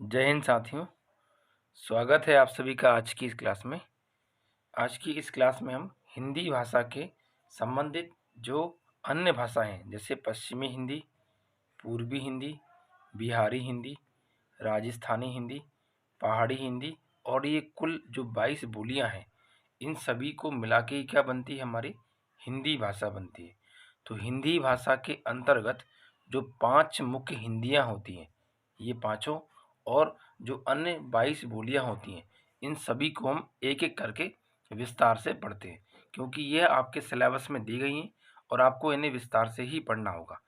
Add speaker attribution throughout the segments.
Speaker 1: जय हिंद साथियों। स्वागत है आप सभी का आज की इस क्लास में। आज की इस क्लास में हम हिंदी भाषा के संबंधित जो अन्य भाषाएं हैं जैसे पश्चिमी हिंदी, पूर्वी हिंदी, बिहारी हिंदी, राजस्थानी हिंदी, पहाड़ी हिंदी और ये कुल जो 22 बोलियां हैं, इन सभी को मिला के क्या बनती है, हमारी हिंदी भाषा बनती है। तो हिंदी भाषा के अंतर्गत जो 5 मुख्य हिंदियाँ होती हैं, ये पाँचों और जो अन्य 22 बोलियाँ होती हैं, इन सभी को हम एक-एक करके विस्तार से पढ़ते हैं, क्योंकि यह आपके सिलेबस में दी गई हैं और आपको इन्हें विस्तार से ही पढ़ना होगा।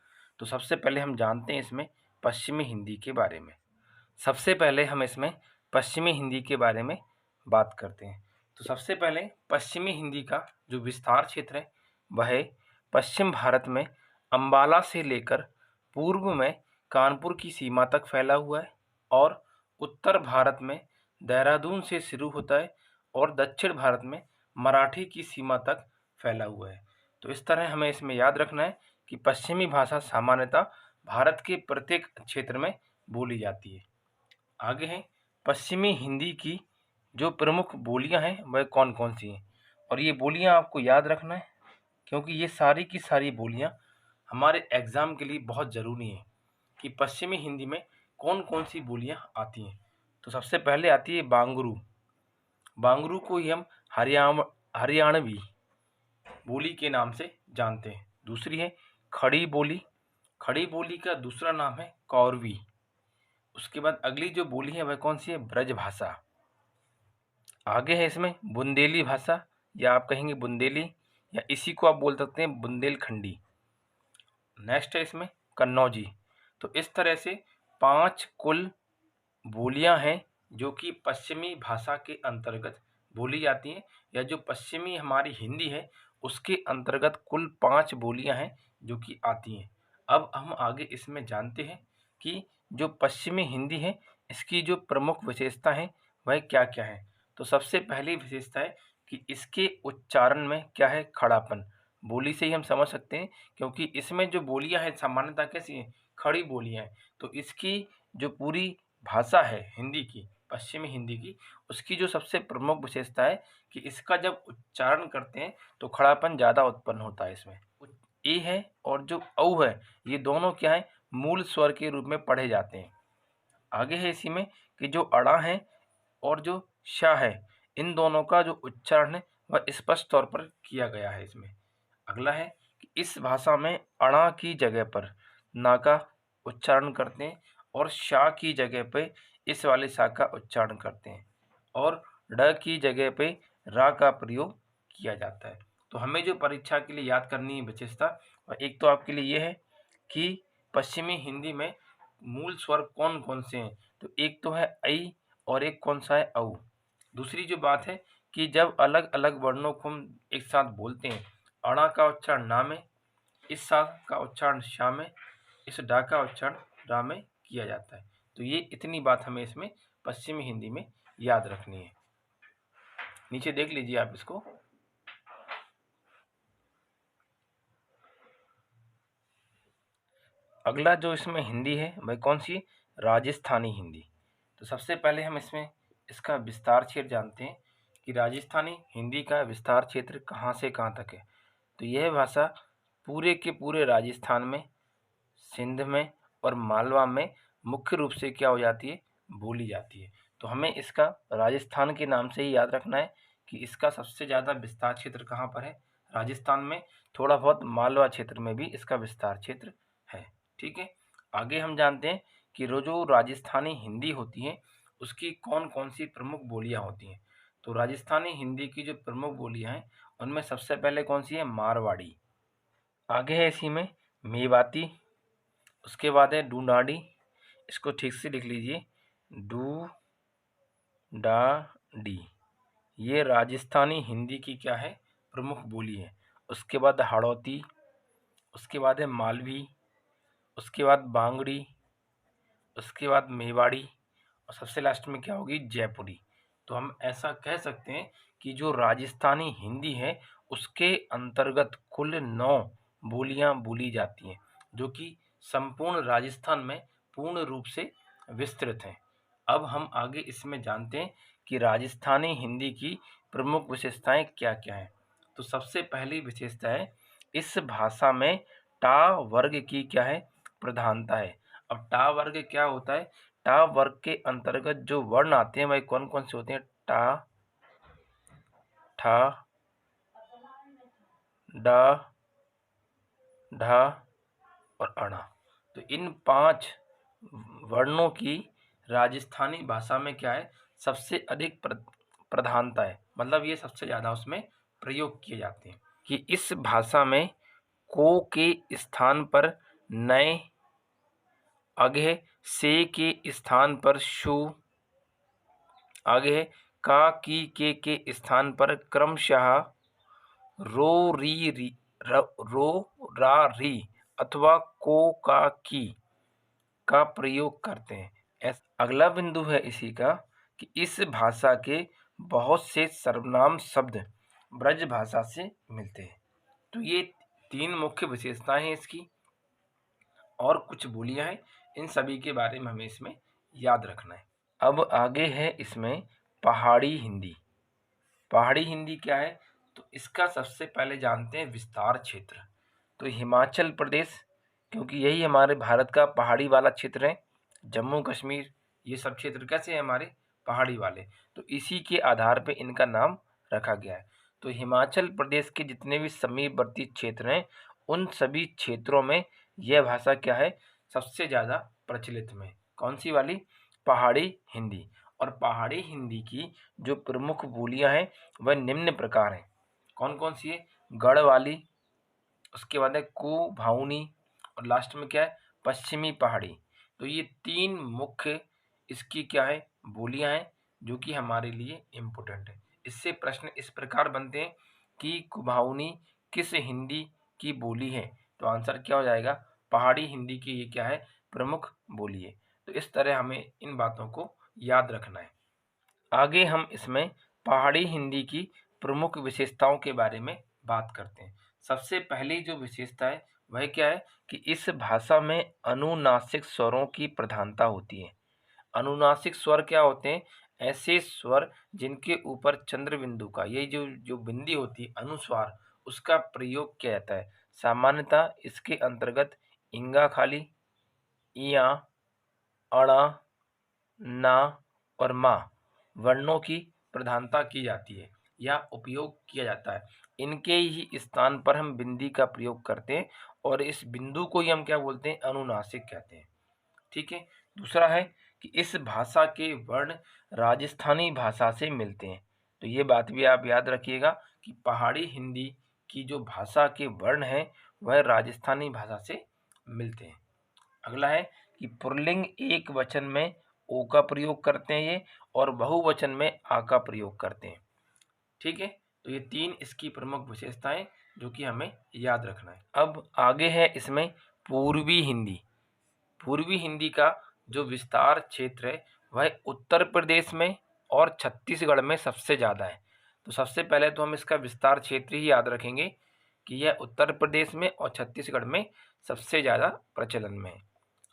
Speaker 1: तो सबसे पहले हम जानते हैं इसमें पश्चिमी हिंदी के बारे में। सबसे पहले हम इसमें पश्चिमी हिंदी के बारे में बात करते हैं। तो सबसे पहले पश्चिमी हिंदी का जो विस्तार क्षेत्र है वह पश्चिम भारत में अंबाला से लेकर पूर्व में कानपुर की सीमा तक फैला हुआ है और उत्तर भारत में देहरादून से शुरू होता है और दक्षिण भारत में मराठी की सीमा तक फैला हुआ है। तो इस तरह हमें इसमें याद रखना है कि पश्चिमी भाषा सामान्यतः भारत के प्रत्येक क्षेत्र में बोली जाती है। आगे हैं पश्चिमी हिंदी की जो प्रमुख बोलियां हैं वह कौन कौन सी हैं, और ये बोलियां आपको याद रखना है क्योंकि ये सारी की सारी बोलियां हमारे एग्ज़ाम के लिए बहुत ज़रूरी हैं कि पश्चिमी हिंदी में कौन कौन सी बोलियां आती हैं। तो सबसे पहले आती है बांगरू। बांगरू को ही हम हरियाणवी बोली के नाम से जानते हैं। दूसरी है खड़ी बोली। खड़ी बोली का दूसरा नाम है कौरवी। उसके बाद अगली जो बोली है वह कौन सी है, ब्रज भाषा। आगे है इसमें बुंदेली भाषा, या आप कहेंगे बुंदेली, या इसी को आप बोल सकते हैं बुंदेलखंडी। नेक्स्ट है इसमें कन्नौजी। तो इस तरह से 5 कुल बोलियां हैं जो कि पश्चिमी भाषा के अंतर्गत बोली जाती हैं, या जो पश्चिमी हमारी हिंदी है उसके अंतर्गत कुल 5 बोलियां हैं जो कि आती हैं। अब हम आगे इसमें जानते हैं कि जो पश्चिमी हिंदी है इसकी जो प्रमुख विशेषता है वह क्या क्या है। तो सबसे पहली विशेषता है कि इसके उच्चारण में क्या है, खड़ापन। बोली से ही हम समझ सकते हैं क्योंकि इसमें जो बोलियां हैं सामान्यतः कैसी हैं, खड़ी बोलियां हैं। तो इसकी जो पूरी भाषा है हिंदी की, पश्चिमी हिंदी की, उसकी जो सबसे प्रमुख विशेषता है कि इसका जब उच्चारण करते हैं तो खड़ापन ज़्यादा उत्पन्न होता है इसमें। ए है और जो औ है ये दोनों क्या है, मूल स्वर के रूप में पढ़े जाते हैं। आगे है इसी में कि जो अड़ा है और जो श है, इन दोनों का जो उच्चारण है वह स्पष्ट तौर पर किया गया है इसमें। अगला है कि इस भाषा में अणा की जगह पर ना का उच्चारण करते हैं और शा की जगह पे इस वाले शा का उच्चारण करते हैं और ड की जगह पे रा का प्रयोग किया जाता है। तो हमें जो परीक्षा के लिए याद करनी है विशेषता, और एक तो आपके लिए ये है कि पश्चिमी हिंदी में मूल स्वर कौन कौन से हैं। तो एक तो है ऐ और एक कौन सा है औ। दूसरी जो बात है कि जब अलग अलग वर्णों को हम एक साथ बोलते हैं, अणा का उच्चारण ना में, इस सा का उच्चारण शा में, इस डा का उच्चारण रा में किया जाता है। तो ये इतनी बात हमें इसमें पश्चिमी हिंदी में याद रखनी है। नीचे देख लीजिए आप इसको। अगला जो इसमें हिंदी है वह कौन सी, राजस्थानी हिंदी। तो सबसे पहले हम इसमें इसका विस्तार क्षेत्र जानते हैं कि राजस्थानी हिंदी का विस्तार क्षेत्र कहाँ से कहाँ तक है। तो यह भाषा पूरे के पूरे राजस्थान में, सिंध में और मालवा में मुख्य रूप से क्या हो जाती है, बोली जाती है। तो हमें इसका राजस्थान के नाम से ही याद रखना है कि इसका सबसे ज़्यादा विस्तार क्षेत्र कहाँ पर है, राजस्थान में। थोड़ा बहुत मालवा क्षेत्र में भी इसका विस्तार क्षेत्र है। ठीक है। आगे हम जानते हैं कि जो राजस्थानी हिंदी होती है उसकी कौन कौन सी प्रमुख बोलियां होती हैं। तो राजस्थानी हिंदी की जो प्रमुख बोलियां हैं उनमें सबसे पहले कौन सी है, मारवाड़ी। आगे है इसी में मेवाती। उसके बाद है डूडाडी। इसको ठीक से लिख लीजिए, डू डा डी। ये राजस्थानी हिंदी की क्या है, प्रमुख बोली है। उसके बाद हाड़ौती, उसके बाद है मालवी, उसके बाद बांगड़ी, उसके बाद मेवाड़ी, और सबसे लास्ट में क्या होगी, जयपुरी। तो हम ऐसा कह सकते हैं कि जो राजस्थानी हिंदी है उसके अंतर्गत कुल 9 बोलियां बोली जाती हैं जो कि संपूर्ण राजस्थान में पूर्ण रूप से विस्तृत हैं। अब हम आगे इसमें जानते हैं कि राजस्थानी हिंदी की प्रमुख विशेषताएं क्या क्या हैं। तो सबसे पहली विशेषता है, इस भाषा में टा वर्ग की क्या है, प्रधानता है। अब टा वर्ग क्या होता है? टा वर्ग के अंतर्गत जो वर्ण आते हैं वह कौन कौन से होते हैं? टा, ठा, डा, ढा और अणा। तो इन 5 वर्णों की राजस्थानी भाषा में क्या है, सबसे अधिक प्रधानता है, मतलब ये सबसे ज़्यादा उसमें प्रयोग किए जाते हैं। कि इस भाषा में को के स्थान पर नए, आगे से के स्थान पर शु, आगे का की के स्थान पर क्रमशः रो री री रो रा री अथवा को का की का प्रयोग करते हैं। अगला बिंदु है इसी का कि इस भाषा के बहुत से सर्वनाम शब्द ब्रज भाषा से मिलते हैं। तो ये 3 मुख्य विशेषताएं हैं इसकी, और कुछ बोलियां हैं, इन सभी के बारे में हमें इसमें याद रखना है। अब आगे है इसमें पहाड़ी हिंदी। पहाड़ी हिंदी क्या है? तो इसका सबसे पहले जानते हैं विस्तार क्षेत्र। तो हिमाचल प्रदेश, क्योंकि यही हमारे भारत का पहाड़ी वाला क्षेत्र है, जम्मू कश्मीर, ये सब क्षेत्र कैसे हैं हमारे? पहाड़ी वाले। तो इसी के आधार पे इनका नाम रखा गया है। तो हिमाचल प्रदेश के जितने भी समीपवर्ती क्षेत्र हैं, उन सभी क्षेत्रों में यह भाषा क्या है, सबसे ज़्यादा प्रचलित में। कौन सी वाली? पहाड़ी हिंदी। और पहाड़ी हिंदी की जो प्रमुख बोलियां हैं वह निम्न प्रकार हैं। कौन कौन सी है? गढ़ वाली, उसके बाद है कुभाऊनी, और लास्ट में क्या है? पश्चिमी पहाड़ी। तो ये 3 मुख्य इसकी क्या है, बोलियां हैं, जो कि हमारे लिए इम्पोर्टेंट है। इससे प्रश्न इस प्रकार बनते हैं कि कुभाऊनी किस हिंदी की बोली है? तो आंसर क्या हो जाएगा? पहाड़ी हिंदी की ये क्या है, प्रमुख बोली है। तो इस तरह हमें इन बातों को याद रखना है। आगे हम इसमें पहाड़ी हिंदी की प्रमुख विशेषताओं के बारे में बात करते हैं। सबसे पहली जो विशेषता है वह क्या है कि इस भाषा में अनुनासिक स्वरों की प्रधानता होती है। अनुनासिक स्वर क्या होते हैं? ऐसे स्वर जिनके ऊपर चंद्र बिंदु का, ये जो जो बिंदी होती है अनुस्वार, उसका प्रयोग किया जाता है। सामान्यतः इसके अंतर्गत इंगा खाली, इया, अणा, ना और मा वर्णों की प्रधानता की जाती है या उपयोग किया जाता है। इनके ही स्थान पर हम बिंदी का प्रयोग करते हैं, और इस बिंदु को ही हम क्या बोलते हैं? अनुनासिक कहते हैं। ठीक है। दूसरा है कि इस भाषा के वर्ण राजस्थानी भाषा से मिलते हैं। तो ये बात भी आप याद रखिएगा कि पहाड़ी हिंदी की जो भाषा के वर्ण हैं वह राजस्थानी भाषा से मिलते हैं। अगला है कि पुल्लिंग एक वचन में ओ का प्रयोग करते हैं ये, और बहुवचन में आ का प्रयोग करते हैं। ठीक है। तो ये 3 इसकी प्रमुख विशेषताएं जो कि हमें याद रखना है। अब आगे है इसमें पूर्वी हिंदी। पूर्वी हिंदी का जो विस्तार क्षेत्र है वह उत्तर प्रदेश में और छत्तीसगढ़ में सबसे ज़्यादा है। तो सबसे पहले तो हम इसका विस्तार क्षेत्र ही याद रखेंगे कि यह उत्तर प्रदेश में और छत्तीसगढ़ में सबसे ज़्यादा प्रचलन में है।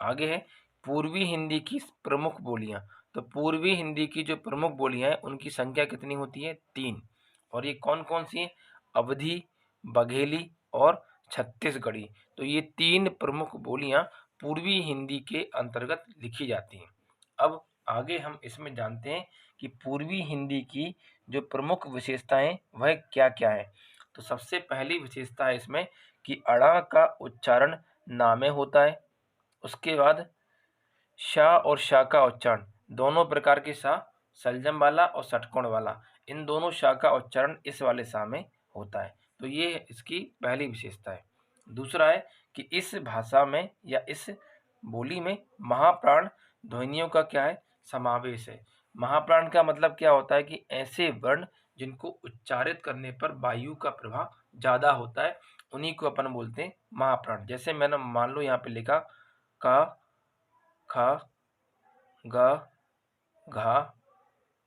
Speaker 1: आगे है पूर्वी हिंदी की प्रमुख बोलियां। तो पूर्वी हिंदी की जो प्रमुख बोलियां हैं उनकी संख्या कितनी होती है? 3। और ये कौन कौन सी हैं? अवधी, बघेली और छत्तीसगढ़ी। तो ये 3 प्रमुख बोलियां पूर्वी हिंदी के अंतर्गत लिखी जाती हैं। अब आगे हम इसमें जानते हैं कि पूर्वी हिंदी की जो प्रमुख विशेषताएं वह क्या क्या है। तो सबसे पहली विशेषता है इसमें कि अड़ा का उच्चारण ना में होता है। उसके बाद शा और शा का उच्चारण, दोनों प्रकार के शा, सलजम वाला और षटकोण वाला, इन दोनों शा का उच्चारण इस वाले शा में होता है। तो ये इसकी पहली विशेषता है। दूसरा है कि इस भाषा में या इस बोली में महाप्राण ध्वनियों का क्या है? समावेश है। महाप्राण का मतलब क्या होता है कि ऐसे वर्ण जिनको उच्चारित करने पर वायु का प्रभाव ज़्यादा होता है, उन्हीं को अपन बोलते हैं महाप्राण। जैसे मैंने मान लो यहाँ पे लिखा का, खा, गा, घा,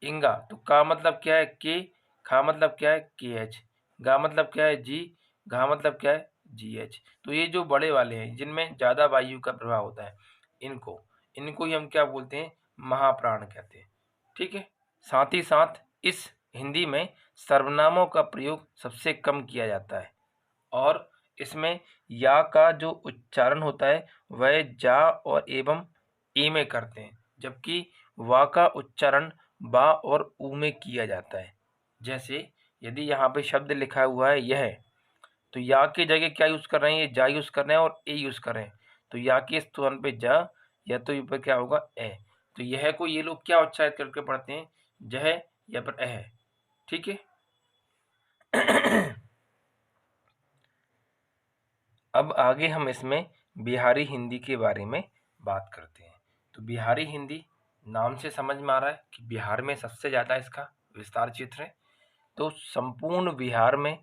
Speaker 1: इंगा। तो का मतलब क्या है? के। खा मतलब क्या है? के एच। गा मतलब क्या है? जी। घा मतलब क्या है? जी एच। तो ये जो बड़े वाले हैं जिनमें ज़्यादा वायु का प्रभाव होता है, इनको इनको ही हम क्या बोलते हैं? महाप्राण कहते हैं। ठीक है, साथ ही साथ इस हिंदी में सर्वनामों का प्रयोग सबसे कम किया जाता है और इसमें या का जो उच्चारण होता है वह जा और एवं ए में करते हैं, जबकि वा का उच्चारण बा और ऊ में किया जाता है। जैसे यदि यहाँ पे शब्द लिखा हुआ है यह, तो या की जगह क्या यूज कर रहे हैं, ये जा यूज कर रहे हैं और ए यूज कर रहे हैं। तो या के स्थान पे जा, या तो ये पर क्या होगा ए। तो यह को ये लोग क्या उच्चारित करके पढ़ते हैं, जह या पर एह। ठीक है। अब आगे हम इसमें बिहारी हिंदी के बारे में बात करते हैं। तो बिहारी हिंदी नाम से समझ में आ रहा है कि बिहार में सबसे ज़्यादा इसका विस्तार क्षेत्र है। तो संपूर्ण बिहार में,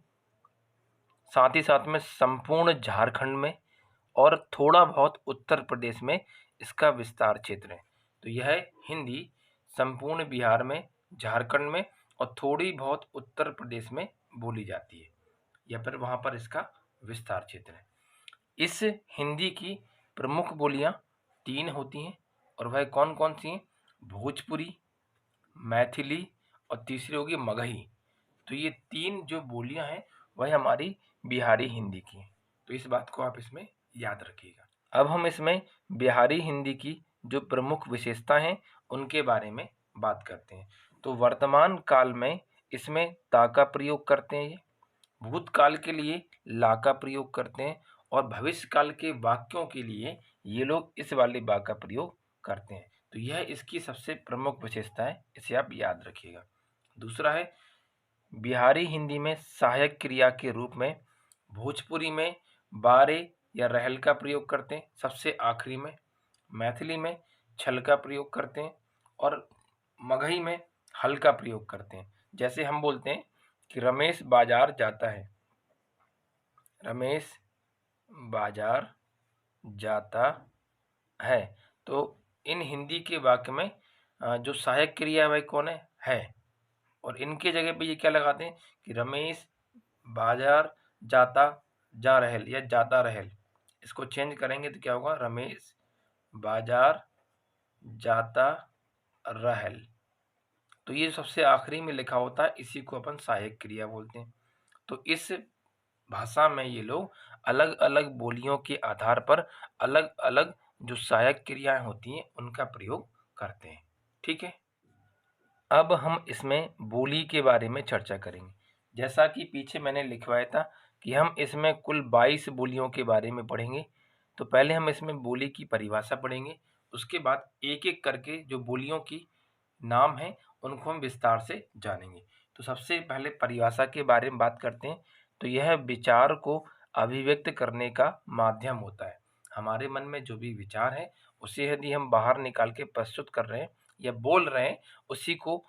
Speaker 1: साथ ही साथ में संपूर्ण झारखंड में और थोड़ा बहुत उत्तर प्रदेश में इसका विस्तार क्षेत्र है। तो यह हिंदी संपूर्ण बिहार में, झारखंड में और थोड़ी बहुत उत्तर प्रदेश में बोली जाती है, या फिर वहाँ पर इसका विस्तार क्षेत्र है। इस हिंदी की प्रमुख बोलियां 3 होती हैं और वह कौन कौन सी हैं, भोजपुरी, मैथिली और तीसरी होगी मगही। तो ये 3 जो बोलियां हैं वह हमारी बिहारी हिंदी की हैं। तो इस बात को आप इसमें याद रखिएगा। अब हम इसमें बिहारी हिंदी की जो प्रमुख विशेषता हैं उनके बारे में बात करते हैं। तो वर्तमान काल में इसमें ता का प्रयोग करते हैं, ये भूतकाल के लिए ला का प्रयोग करते हैं और भविष्य काल के वाक्यों के लिए ये लोग इस वाले बा का प्रयोग करते हैं। तो यह इसकी सबसे प्रमुख विशेषता है, इसे आप याद रखिएगा। दूसरा है, बिहारी हिंदी में सहायक क्रिया के रूप में भोजपुरी में बारे या रहल का प्रयोग करते हैं सबसे आखिरी में, मैथिली में छल का प्रयोग करते हैं और मगही में हल का प्रयोग करते हैं। जैसे हम बोलते हैं कि रमेश बाजार जाता है, रमेश बाजार जाता है। तो इन हिंदी के वाक्य में जो सहायक क्रिया है वह कौन है, और इनके जगह पे ये क्या लगाते हैं कि रमेश बाजार जाता जा रहल या जाता रहल। इसको चेंज करेंगे तो क्या होगा, रमेश बाजार जाता रहल। तो ये सबसे आखिरी में लिखा होता है, इसी को अपन सहायक क्रिया बोलते हैं। तो इस भाषा में ये लोग अलग अलग बोलियों के आधार पर अलग अलग जो सहायक क्रियाएं होती हैं उनका प्रयोग करते हैं। ठीक है। अब हम इसमें बोली के बारे में चर्चा करेंगे। जैसा कि पीछे मैंने लिखवाया था कि हम इसमें कुल 22 बोलियों के बारे में पढ़ेंगे। तो पहले हम इसमें बोली की परिभाषा पढ़ेंगे, उसके बाद एक एक करके जो बोलियों की नाम है उनको हम विस्तार से जानेंगे। तो सबसे पहले परिभाषा के बारे में बात करते हैं। तो यह विचार को अभिव्यक्त करने का माध्यम होता है। हमारे मन में जो भी विचार है उसे यदि हम बाहर निकाल के प्रस्तुत कर रहे हैं या बोल रहे हैं, उसी को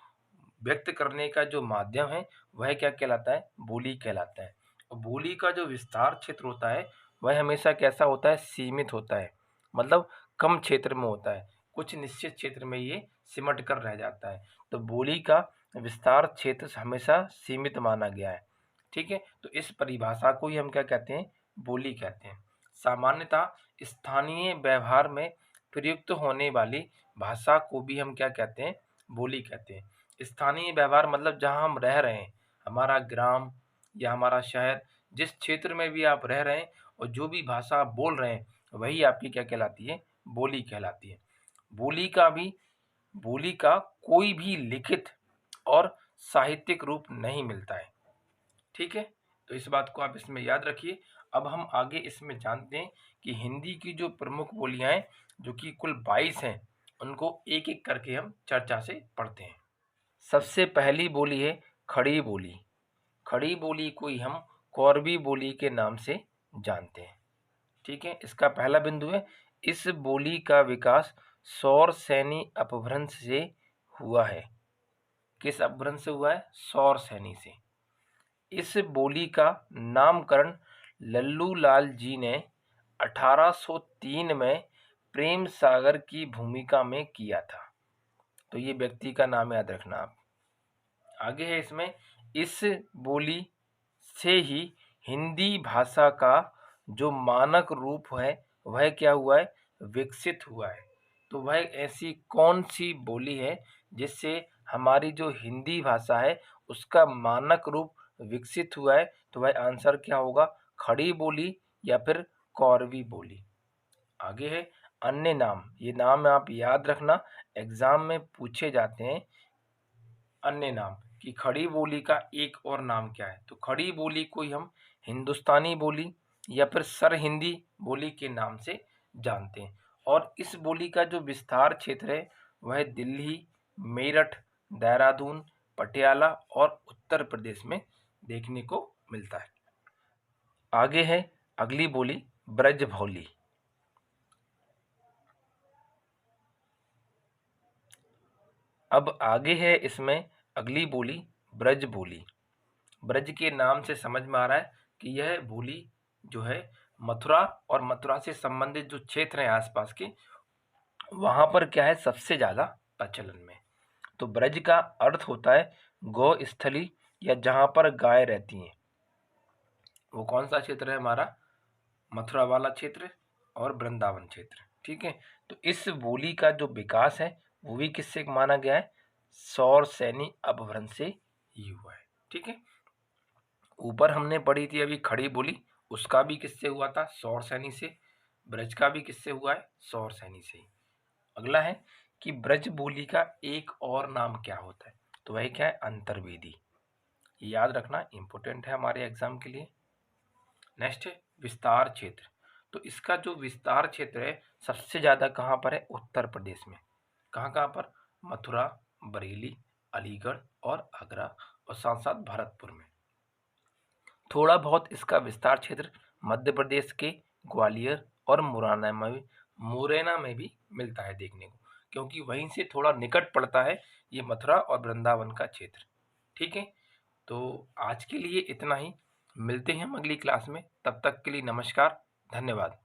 Speaker 1: व्यक्त करने का जो माध्यम है वह क्या कहलाता है, बोली कहलाता है। और बोली का जो विस्तार क्षेत्र होता है वह हमेशा कैसा होता है, सीमित होता है, मतलब कम क्षेत्र में होता है, कुछ निश्चित क्षेत्र में ये सिमट कर रह जाता है। तो बोली का विस्तार क्षेत्र हमेशा सीमित माना गया है। ठीक है। तो इस परिभाषा को ही हम क्या कहते हैं, बोली कहते हैं। सामान्यतः स्थानीय व्यवहार में प्रयुक्त होने वाली भाषा को भी हम क्या कहते हैं, बोली कहते हैं। स्थानीय व्यवहार मतलब जहाँ हम रह रहे हैं, हमारा ग्राम या हमारा शहर, जिस क्षेत्र में भी आप रह रहे हैं और जो भी भाषा आप बोल रहे हैं वही आपकी क्या कहलाती है, बोली कहलाती है। बोली का कोई भी लिखित और साहित्यिक रूप नहीं मिलता है। ठीक है। तो इस बात को आप इसमें याद रखिए। अब हम आगे इसमें जानते हैं कि हिंदी की जो प्रमुख बोलियां हैं जो कि कुल 22 हैं, उनको एक एक करके हम चर्चा से पढ़ते हैं। सबसे पहली बोली है खड़ी बोली। खड़ी बोली को ही हम कौरवी बोली के नाम से जानते हैं। ठीक है। इसका पहला बिंदु है, इस बोली का विकास सौर सैनी अपभ्रंश से हुआ है। किस अपभ्रंश से हुआ है, सौर सैनी से। इस बोली का नामकरण लल्लू लाल जी ने 1803 में प्रेम सागर की भूमिका में किया था। तो ये व्यक्ति का नाम याद रखना आप। आगे है इसमें, इस बोली से ही हिंदी भाषा का जो मानक रूप है वह क्या हुआ है, विकसित हुआ है। तो वह ऐसी कौन सी बोली है जिससे हमारी जो हिंदी भाषा है उसका मानक रूप विकसित हुआ है? तो वह आंसर क्या होगा? खड़ी बोली या फिर कौरवी बोली। आगे है अन्य नाम। ये नाम आप याद रखना, एग्जाम में पूछे जाते हैं। अन्य नाम कि खड़ी बोली का एक और नाम क्या है? तो खड़ी बोली को ही हम हिंदुस्तानी बोली या फिर सर हिंदी बोली के नाम से जानते हैं। और इस बोली का जो विस्तार क्षेत्र है वह दिल्ली, मेरठ, देहरादून, पटियाला और उत्तर प्रदेश में देखने को मिलता है। आगे है अगली बोली ब्रजभौली। अब आगे है इसमें अगली बोली ब्रज बोली। ब्रज के नाम से समझ में आ रहा है कि यह बोली जो है मथुरा और मथुरा से संबंधित जो क्षेत्र हैं आसपास के, वहां पर क्या है सबसे ज्यादा प्रचलन में। तो ब्रज का अर्थ होता है गौ स्थली या जहां पर गाय रहती हैं। वो कौन सा क्षेत्र है हमारा? मथुरा वाला क्षेत्र और वृंदावन क्षेत्र। ठीक है, तो इस बोली का जो विकास है वो भी किससे माना गया है? सौर सैनी अपभ्रंश से ही हुआ है। ठीक है, ऊपर हमने पढ़ी थी अभी खड़ी बोली, उसका भी किससे हुआ था? सौर सैनी से। ब्रज का भी किससे हुआ है? सौर सैनी से ही। अगला है कि ब्रज बोली का एक और नाम क्या होता है? तो वह क्या है? अंतर्वेदी। याद रखना, इंपॉर्टेंट है हमारे एग्जाम के लिए। नेक्स्ट है विस्तार क्षेत्र। तो इसका जो विस्तार क्षेत्र है सबसे ज्यादा कहाँ पर है? उत्तर प्रदेश में। कहाँ कहाँ पर? मथुरा, बरेली, अलीगढ़ और आगरा और साथ साथ भरतपुर में। थोड़ा बहुत इसका विस्तार क्षेत्र मध्य प्रदेश के ग्वालियर और मुरैना में भी मिलता है देखने को, क्योंकि वहीं से थोड़ा निकट पड़ता है ये मथुरा और वृंदावन का क्षेत्र। ठीक है, तो आज के लिए इतना ही। मिलते हैं हम अगली क्लास में, तब तक के लिए नमस्कार, धन्यवाद।